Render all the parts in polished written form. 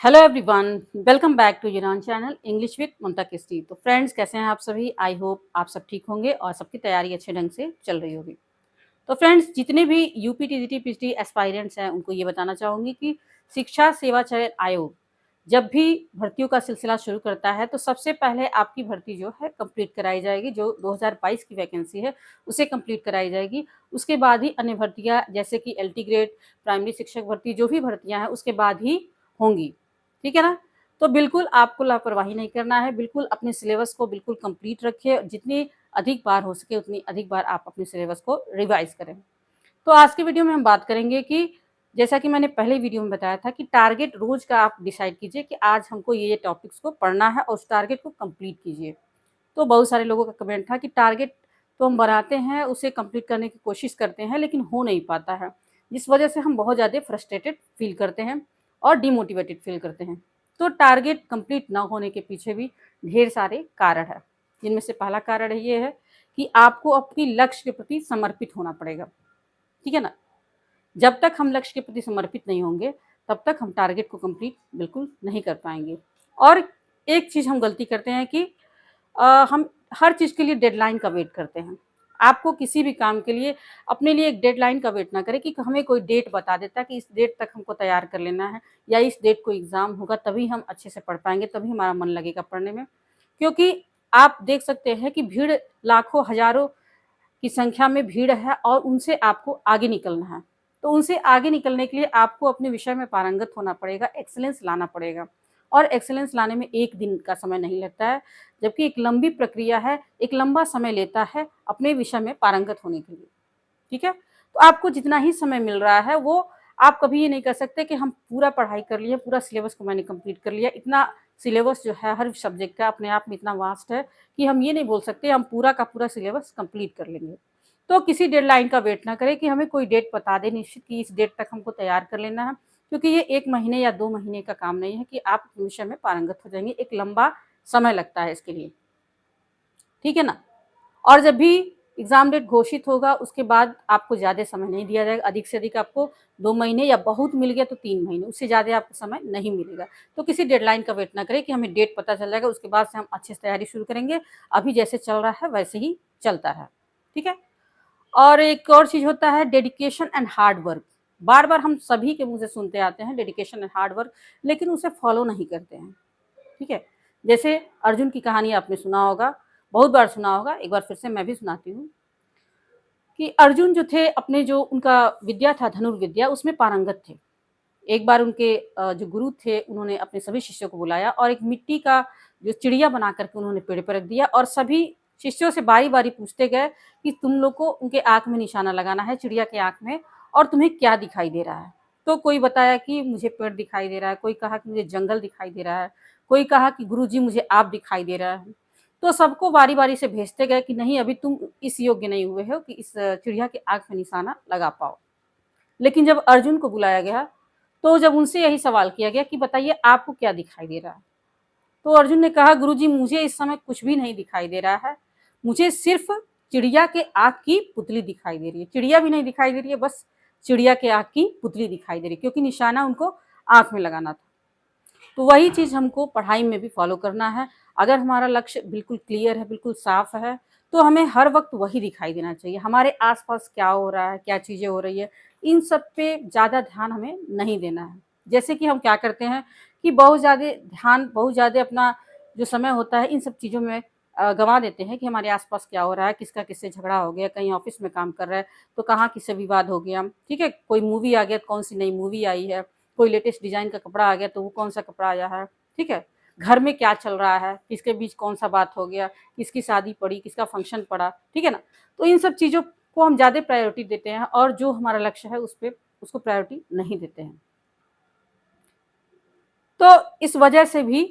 Hello everyone, welcome back to यूरान channel English with Mamata Kisti. तो friends, कैसे हैं आप सभी? आई होप आप सब ठीक होंगे और सबकी तैयारी अच्छे ढंग से चल रही होगी। तो फ्रेंड्स, जितने भी यूपी टीजीटी पीजीटी एस्पायरेंट्स हैं उनको ये बताना चाहूँगी कि शिक्षा सेवा चयन आयोग जब भी भर्तियों का सिलसिला शुरू करता है तो सबसे पहले आपकी भर्ती जो है कंप्लीट कराई जाएगी। जो 2022 की वैकेंसी है उसे कंप्लीट कराई जाएगी। उसके बाद ही अन्य भर्तियाँ जैसे कि एलटी ग्रेड, प्राइमरी शिक्षक भर्ती, जो भी भर्तियाँ हैं उसके बाद ही होंगी। ठीक है ना? तो बिल्कुल आपको लापरवाही नहीं करना है, बिल्कुल अपने सिलेबस को बिल्कुल कंप्लीट रखिए। जितनी अधिक बार हो सके उतनी अधिक बार आप अपने सिलेबस को रिवाइज करें। तो आज के वीडियो में हम बात करेंगे कि जैसा कि मैंने पहले वीडियो में बताया था कि टारगेट रोज का आप डिसाइड कीजिए कि आज हमको ये टॉपिक्स को पढ़ना है और उस टारगेट को कंप्लीट कीजिए। तो बहुत सारे लोगों का कमेंट था कि टारगेट तो हम बनाते हैं, उसे कंप्लीट करने की कोशिश करते हैं लेकिन हो नहीं पाता है, जिस वजह से हम बहुत ज़्यादा फ्रस्ट्रेटेड फील करते हैं और डिमोटिवेटेड फील करते हैं। तो टारगेट कंप्लीट ना होने के पीछे भी ढेर सारे कारण है, जिनमें से पहला कारण ये है कि आपको अपनी लक्ष्य के प्रति समर्पित होना पड़ेगा। ठीक है ना? जब तक हम लक्ष्य के प्रति समर्पित नहीं होंगे तब तक हम टारगेट को कंप्लीट बिल्कुल नहीं कर पाएंगे। और एक चीज़ हम गलती करते हैं कि हम हर चीज़ के लिए डेडलाइन का वेट करते हैं। आपको किसी भी काम के लिए अपने लिए एक डेडलाइन का वेट ना करें कि हमें कोई डेट बता देता है कि इस डेट तक हमको तैयार कर लेना है या इस डेट को एग्ज़ाम होगा तभी हम अच्छे से पढ़ पाएंगे, तभी हमारा मन लगेगा पढ़ने में। क्योंकि आप देख सकते हैं कि भीड़ लाखों हज़ारों की संख्या में भीड़ है और उनसे आपको आगे निकलना है। तो उनसे आगे निकलने के लिए आपको अपने विषय में पारंगत होना पड़ेगा, एक्सीलेंस लाना पड़ेगा। और एक्सीलेंस लाने में एक दिन का समय नहीं लगता है, जबकि एक लंबी प्रक्रिया है, एक लंबा समय लेता है अपने विषय में पारंगत होने के लिए। ठीक है? तो आपको जितना ही समय मिल रहा है वो आप कभी ये नहीं कर सकते कि हम पूरा पढ़ाई कर लिए, पूरा सिलेबस को मैंने कंप्लीट कर लिया। इतना सिलेबस जो है हर सब्जेक्ट का अपने आप में इतना वास्ट है कि हम ये नहीं बोल सकते हम पूरा का पूरा सिलेबस कंप्लीट कर लेंगे। तो किसी डेडलाइन का वेट ना करें कि हमें कोई डेट बता दे निश्चित कि इस डेट तक हमको तैयार कर लेना है, क्योंकि ये 1 महीने या 2 महीने का काम नहीं है कि आप विषय में पारंगत हो जाएंगे। एक लंबा समय लगता है इसके लिए। ठीक है ना? और जब भी एग्ज़ाम डेट घोषित होगा उसके बाद आपको ज़्यादा समय नहीं दिया जाएगा। अधिक से अधिक आपको 2 महीने या बहुत मिल गया तो 3 महीने, उससे ज़्यादा आपको समय नहीं मिलेगा। तो किसी डेडलाइन का वेट ना करें कि हमें डेट पता चल जाएगा उसके बाद से हम अच्छे से तैयारी शुरू करेंगे। अभी जैसे चल रहा है वैसे ही चलता है। ठीक है? और एक और चीज़ होता है डेडिकेशन एंड हार्ड वर्क। बार-बार हम सभी के मुँह से सुनते आते हैं डेडिकेशन एंड हार्ड वर्क, लेकिन उसे फॉलो नहीं करते हैं। ठीक है? जैसे अर्जुन की कहानी आपने सुना होगा, बहुत बार सुना होगा, एक बार फिर से मैं भी सुनाती हूँ कि अर्जुन जो थे अपने जो उनका विद्या था धनुर्विद्या उसमें पारंगत थे। एक बार उनके जो गुरु थे उन्होंने अपने सभी शिष्यों को बुलाया और एक मिट्टी का जो चिड़िया बना करके उन्होंने पेड़ पर रख दिया और सभी शिष्यों से बारी-बारी पूछते गए कि तुम लोग को उनके आँख में निशाना लगाना है, चिड़िया के आँख में, और तुम्हें क्या दिखाई दे रहा है? तो कोई बताया कि मुझे पेड़ दिखाई दे रहा है, कोई कहा कि मुझे जंगल दिखाई दे रहा है, कोई कहा कि गुरुजी मुझे आप दिखाई दे रहा है। तो सबको बारी-बारी से भेजते गए कि नहीं, अभी तुम इस योग्य नहीं हुए हो कि इस चिड़िया के आँख में निशाना लगा पाओ। लेकिन जब अर्जुन को बुलाया गया तो जब उनसे यही सवाल किया गया कि बताइए आपको क्या दिखाई दे रहा है? तो अर्जुन ने कहा गुरुजी मुझे इस समय कुछ भी नहीं दिखाई दे रहा है, मुझे सिर्फ चिड़िया के आँख की पुतली दिखाई दे रही है। चिड़िया भी नहीं दिखाई दे रही है, बस चिड़िया के आँख की पुतली दिखाई दे रही है, क्योंकि निशाना उनको आँख में लगाना था। तो वही चीज़ हमको पढ़ाई में भी फॉलो करना है। अगर हमारा लक्ष्य बिल्कुल क्लियर है, बिल्कुल साफ है, तो हमें हर वक्त वही दिखाई देना चाहिए। हमारे आसपास क्या हो रहा है, क्या चीज़ें हो रही है, इन सब पे ज़्यादा ध्यान हमें नहीं देना है। जैसे कि हम क्या करते हैं कि बहुत ज़्यादा अपना जो समय होता है इन सब चीज़ों में गँवा देते हैं कि हमारे आसपास क्या हो रहा है, किसका किससे झगड़ा हो गया, कहीं ऑफ़िस में काम कर रहा है तो कहाँ किससे विवाद हो गया, ठीक है? कोई मूवी आ गया, कौन सी नई मूवी आई है, कोई लेटेस्ट डिज़ाइन का कपड़ा आ गया तो वो कौन-सा कपड़ा आया है, ठीक है? घर में क्या चल रहा है, किसके बीच कौन-सा बात हो गया, किसकी शादी पड़ी, किसका फंक्शन पड़ा, ठीक है ना? तो इन सब चीज़ों को हम ज़्यादा प्रायोरिटी देते हैं और जो हमारा लक्ष्य है उसको प्रायोरिटी नहीं देते हैं। तो इस वजह से भी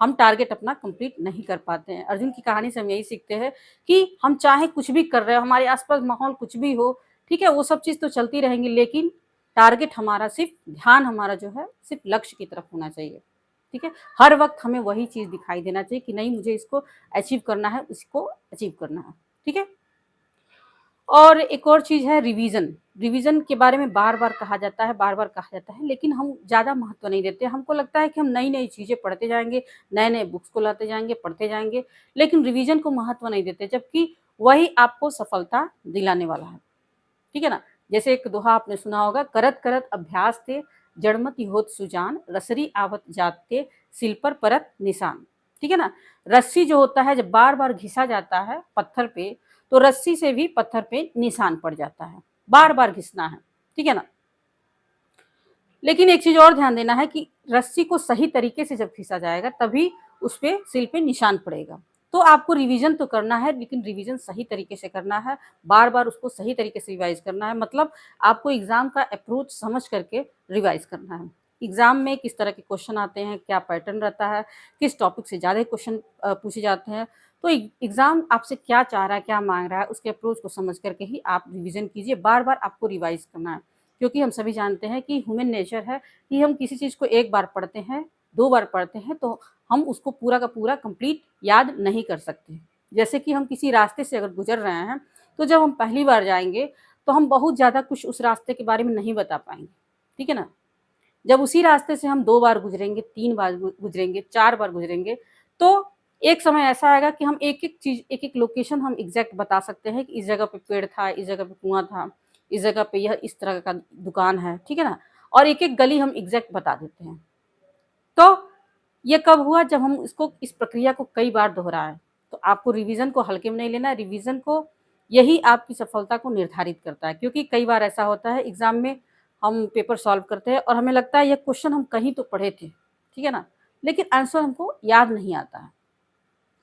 हम टारगेट अपना कंप्लीट नहीं कर पाते हैं। अर्जुन की कहानी से हम यही सीखते हैं कि हम चाहे कुछ भी कर रहे हो, हमारे आस-पास माहौल कुछ भी हो, ठीक है? वो सब चीज़ तो चलती रहेंगी, लेकिन टारगेट हमारा ध्यान हमारा जो है सिर्फ़ लक्ष्य की तरफ होना चाहिए, ठीक है? हर वक़्त हमें वही चीज़ दिखाई देना चाहिए कि नहीं, मुझे इसको अचीव करना है, इसको अचीव करना है, ठीक है? और एक और चीज़ है रिवीज़न। रिवीजन के बारे में बार-बार कहा जाता है, बार-बार कहा जाता है, लेकिन हम ज़्यादा महत्व नहीं देते। हमको लगता है कि हम नई-नई चीज़ें पढ़ते जाएँगे, नए-नए बुक्स को लाते जाएँगे, पढ़ते जाएँगे, लेकिन रिवीजन को महत्व नहीं देते, जबकि वही आपको सफलता दिलाने वाला है। ठीक है ना? जैसे एक दोहा आपने सुना होगा, करत करत अभ्यास ते जड़मति होत सुजान, रसरी आवत जात ते सिल पर परत निशान। ठीक है ना? रस्सी जो होता है जब बार-बार घिसा जाता है पत्थर पे, तो रस्सी से भी पत्थर पे निशान पड़ जाता है। बार-बार घिसना है। ठीक है ना? लेकिन एक चीज़ और ध्यान देना है कि रस्सी को सही तरीके से जब खींचा जाएगा तभी उस पे सिल पे निशान पड़ेगा। तो आपको रिवीजन तो करना है, लेकिन रिवीजन सही तरीके से करना है, बार-बार उसको सही तरीके से रिवाइज़ करना है। मतलब आपको एग्ज़ाम का अप्रोच समझ करके रिवाइज़ करना है। एग्ज़ाम में किस तरह के क्वेश्चन आते हैं, क्या पैटर्न रहता है, किस टॉपिक से ज़्यादा क्वेश्चन पूछे जाते हैं। तो एग्ज़ाम आपसे क्या चाह रहा है, क्या माँग रहा है, उसके अप्रोच को समझ करके ही आप रिवीजन कीजिए। बार-बार आपको रिवाइज़ करना है। क्योंकि हम सभी जानते हैं कि ह्यूमन नेचर है कि हम किसी चीज़ को एक बार पढ़ते हैं, 2 बार पढ़ते हैं, तो हम उसको पूरा का पूरा कंप्लीट याद नहीं कर सकते। जैसे कि हम किसी रास्ते से अगर गुज़र रहे हैं, तो जब हम पहली बार जाएँगे, तो हम बहुत ज़्यादा कुछ उस रास्ते के बारे में नहीं बता पाएँगे। ठीक है ना? जब उसी रास्ते से हम 2 बार गुज़रेंगे, 3 बार गुज़रेंगे, 4 बार गुज़रेंगे, तो एक समय ऐसा आएगा कि हम एक-एक चीज़, एक-एक लोकेशन हम एग्ज़ैक्ट बता सकते हैं कि इस जगह पे पेड़ था, इस जगह पे कुआँ था, इस जगह पे यह इस तरह का दुकान है, ठीक है ना? और एक-एक गली हम एग्ज़ैक्ट बता देते हैं। तो ये कब हुआ? जब हम इसको, इस प्रक्रिया को कई बार दोहराएँ। तो आपको रिवीज़न को हल्के में नहीं लेना है, रिवीज़न को, यही आपकी सफलता को निर्धारित करता है। क्योंकि कई बार ऐसा होता है एग्ज़ाम में हम पेपर सॉल्व करते हैं और हमें लगता है ये क्वेश्चन हम कहीं तो पढ़े थे, ठीक है ना? लेकिन आंसर हमको याद नहीं आता है।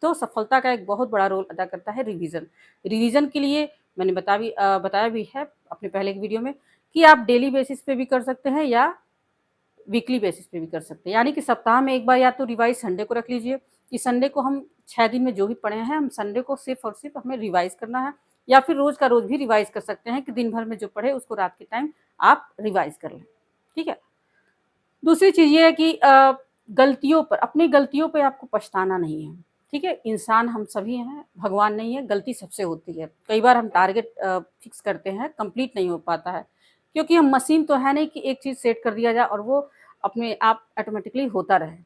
तो सफलता का एक बहुत बड़ा रोल अदा करता है रिवीजन। रिवीजन के लिए मैंने बताया भी है अपने पहले की वीडियो में कि आप डेली बेसिस पे भी कर सकते हैं या वीकली बेसिस पे भी कर सकते हैं। यानी कि सप्ताह में एक बार या तो रिवाइज़ संडे को रख लीजिए कि संडे को हम 6 दिन में जो भी पढ़े हैं, हम संडे को सिर्फ़ और सिर्फ़ हमें रिवाइज़ करना है, या फिर रोज़ का रोज़ भी रिवाइज़ कर सकते हैं कि दिन भर में जो पढ़े उसको रात के टाइम आप रिवाइज़ कर लें। ठीक है? दूसरी चीज़ ये है कि गलतियों पर, अपनी गलतियों पे आपको पछताना नहीं है, ठीक है? इंसान हम सभी हैं, भगवान नहीं है, गलती सबसे होती है। कई बार हम टारगेट फिक्स करते हैं, कंप्लीट नहीं हो पाता है, क्योंकि हम मशीन तो है नहीं कि एक चीज़ सेट कर दिया जाए और वो अपने आप ऑटोमेटिकली होता रहे।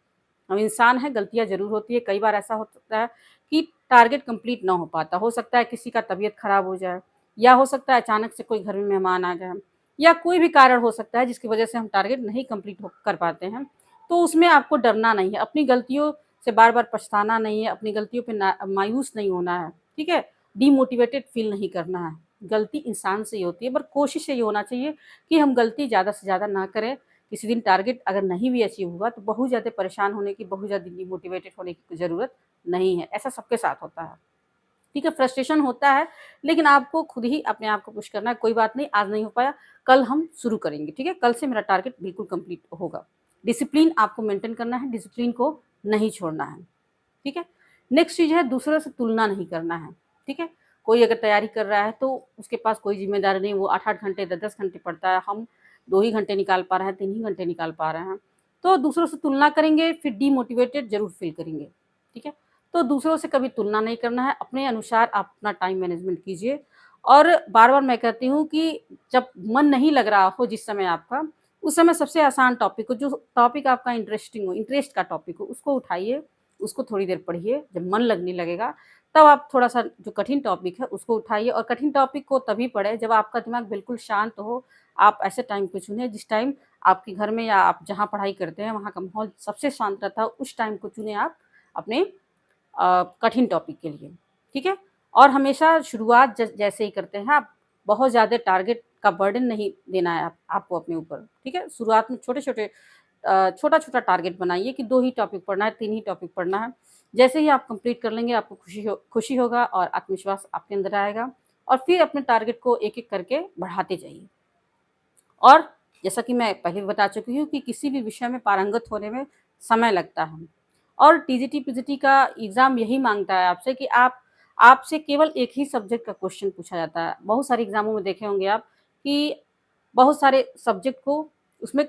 हम इंसान हैं, गलतियाँ ज़रूर होती है। कई बार ऐसा हो सकता है कि टारगेट कंप्लीट ना हो पाता, हो सकता है किसी का तबीयत खराब हो जाए, या हो सकता है अचानक से कोई घर में मेहमान आ जाए, या कोई भी कारण हो सकता है जिसकी वजह से हम टारगेट नहीं कंप्लीट कर पाते हैं। तो उसमें आपको डरना नहीं है, अपनी गलतियों से बार-बार पछताना नहीं है, अपनी गलतियों पे ना मायूस नहीं होना है, ठीक है? डिमोटिवेटेड फ़ील नहीं करना है। गलती इंसान से ही होती है, पर कोशिश यही होना चाहिए कि हम गलती ज़्यादा से ज़्यादा ना करें। किसी दिन टारगेट अगर नहीं भी अचीव हुआ तो बहुत ज़्यादा परेशान होने की, बहुत ज़्यादा डिमोटिवेटेड होने की ज़रूरत नहीं है। ऐसा सबके साथ होता है। ठीक है, फ्रस्ट्रेशन होता है, लेकिन आपको खुद ही अपने आप को पुश करना है, कोई बात नहीं, आज नहीं हो पाया, कल हम शुरू करेंगे, ठीक है? कल से मेरा टारगेट बिल्कुल कंप्लीट होगा। डिसिप्लिन आपको मेंटेन करना है, डिसिप्लिन को नहीं छोड़ना है, ठीक है? नेक्स्ट चीज़ है, दूसरों से तुलना नहीं करना है, ठीक है? कोई अगर तैयारी कर रहा है तो उसके पास कोई ज़िम्मेदारी नहीं, वो 8-8 घंटे, 10-10 घंटे पढ़ता है, हम 2 ही घंटे निकाल पा रहे हैं, 3 ही घंटे निकाल पा रहे हैं। तो दूसरों से तुलना करेंगे, फिर डीमोटिवेटेड ज़रूर फ़ील करेंगे, ठीक है? तो दूसरों से कभी तुलना नहीं करना है, अपने अनुसार आप अपना टाइम मैनेजमेंट कीजिए। और बार-बार मैं कहती हूँ कि जब मन नहीं लग रहा हो जिस समय आपका, उस समय सबसे आसान टॉपिक हो, जो टॉपिक आपका इंटरेस्टिंग हो, इंटरेस्ट का टॉपिक हो, उसको उठाइए, उसको थोड़ी देर पढ़िए, जब मन लगने लगेगा, तब आप थोड़ा-सा जो कठिन टॉपिक है उसको उठाइए, और कठिन टॉपिक को तभी पढ़ें जब आपका दिमाग बिल्कुल शांत हो। आप ऐसे टाइम को चुनें जिस टाइम आपके घर में या आप जहाँ पढ़ाई करते हैं वहाँ का माहौल सबसे शांत रहता है, उस टाइम को चुनें आप अपने कठिन टॉपिक के लिए, ठीक है? और हमेशा शुरुआत जैसे ही करते हैं आप, बहुत ज़्यादा टारगेट का बर्डन नहीं देना है आपको अपने ऊपर, ठीक है? शुरुआत में छोटे-छोटे छोटा-छोटा टारगेट बनाइए कि 2 ही टॉपिक पढ़ना है, 3 ही टॉपिक पढ़ना है। जैसे ही आप कंप्लीट कर लेंगे, आपको खुशी होगा और आत्मविश्वास आपके अंदर आएगा, और फिर अपने टारगेट को एक-एक करके बढ़ाते जाइए। और जैसा कि मैं पहले भी बता चुकी हूँ कि किसी भी विषय में पारंगत होने में समय लगता है, और टीजीटी-पीजीटी का एग्ज़ाम यही माँगता है आपसे कि आपसे केवल एक ही सब्जेक्ट का क्वेश्चन पूछा जाता है। बहुत सारे एग्ज़ामों में देखे होंगे आप कि बहुत सारे सब्जेक्ट को उसमें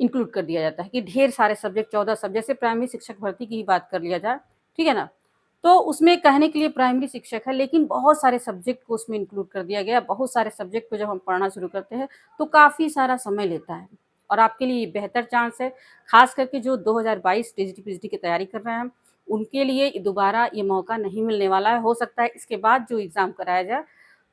इंक्लूड कर दिया जाता है कि ढेर सारे सब्जेक्ट, 14 सब्जेक्ट, जैसे प्राइमरी शिक्षक भर्ती की ही बात कर लिया जाए, ठीक है ना? तो उसमें कहने के लिए प्राइमरी शिक्षक है, लेकिन बहुत सारे सब्जेक्ट को उसमें इंक्लूड कर दिया गया है। बहुत सारे सब्जेक्ट को जब हम पढ़ना शुरू करते हैं तो काफ़ी सारा समय लेता है और आपके लिए ये बेहतर चांस है, ख़ास करके जो 2022 टीजीटी पीजीटी की तैयारी कर रहे हैं, उनके लिए दोबारा ये मौका नहीं मिलने वाला है। हो सकता है इसके बाद जो एग्ज़ाम कराया जाए,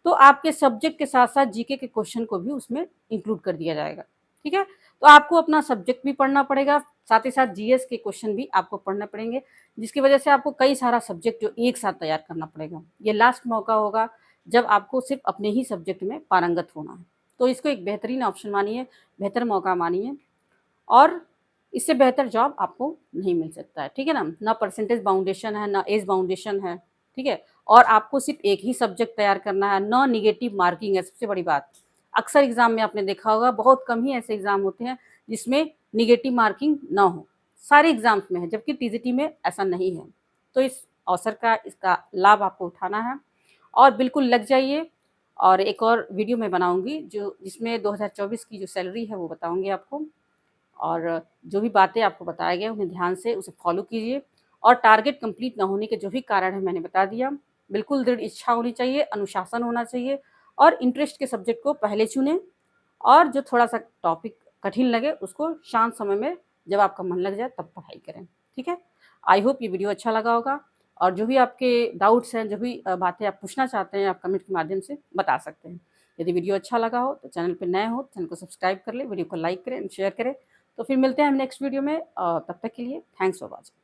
तो आपके सब्जेक्ट के साथ-साथ जीके के क्वेश्चन को भी उसमें इंक्लूड कर दिया जाएगा, ठीक है? तो आपको अपना सब्जेक्ट भी पढ़ना पड़ेगा, साथ ही साथ जीएस के क्वेश्चन भी आपको पढ़ने पड़ेंगे, जिसकी वजह से आपको कई सारा सब्जेक्ट जो एक साथ तैयार करना पड़ेगा। ये लास्ट मौका होगा जब आपको सिर्फ़ अपने ही सब्जेक्ट में पारंगत होना है। तो इसको एक बेहतरीन ऑप्शन मानिए, बेहतर मौका मानिए और इससे बेहतर जॉब आपको नहीं मिल सकता है, ठीक है ना? ना परसेंटेज बाउंडेशन है, ना एज बाउंडेशन है, ठीक है? और आपको सिर्फ़ एक ही सब्जेक्ट तैयार करना है, ना नेगेटिव मार्किंग है सबसे बड़ी बात। अक्सर एग्ज़ाम में आपने देखा होगा, बहुत कम ही ऐसे एग्ज़ाम होते हैं जिसमें नेगेटिव मार्किंग ना हो। सारे एग्ज़ाम्स में है, जबकि टीजीटी में ऐसा नहीं है। तो इस अवसर का इसका लाभ आपको उठाना है और बिल्कुल लग जाइए। और एक और वीडियो मैं बनाऊँगी जो जिसमें 2024 की जो सैलरी है वो बताऊँगी आपको। और जो भी बातें आपको बताया गया उन्हें ध्यान से उसे फॉलो कीजिए और टारगेट कंप्लीट ना होने के जो भी कारण है मैंने बता दिया। बिल्कुल दृढ़ इच्छा होनी चाहिए, अनुशासन होना चाहिए और इंटरेस्ट के सब्जेक्ट को पहले चुनें और जो थोड़ा-सा टॉपिक कठिन लगे उसको शांत समय में जब आपका मन लग जाए तब पढ़ाई करें, ठीक है? आई होप ये वीडियो अच्छा लगा होगा और जो भी आपके डाउट्स हैं, जो भी बातें आप पूछना चाहते हैं, आप कमेंट के माध्यम से बता सकते हैं। यदि वीडियो अच्छा लगा हो तो चैनल पे नए हो, चैनल को सब्सक्राइब कर लें, वीडियो को लाइक करें, शेयर करें। तो फिर मिलते हैं हम नेक्स्ट वीडियो में तब तक के लिए थैंक्स फॉर वॉचिंग।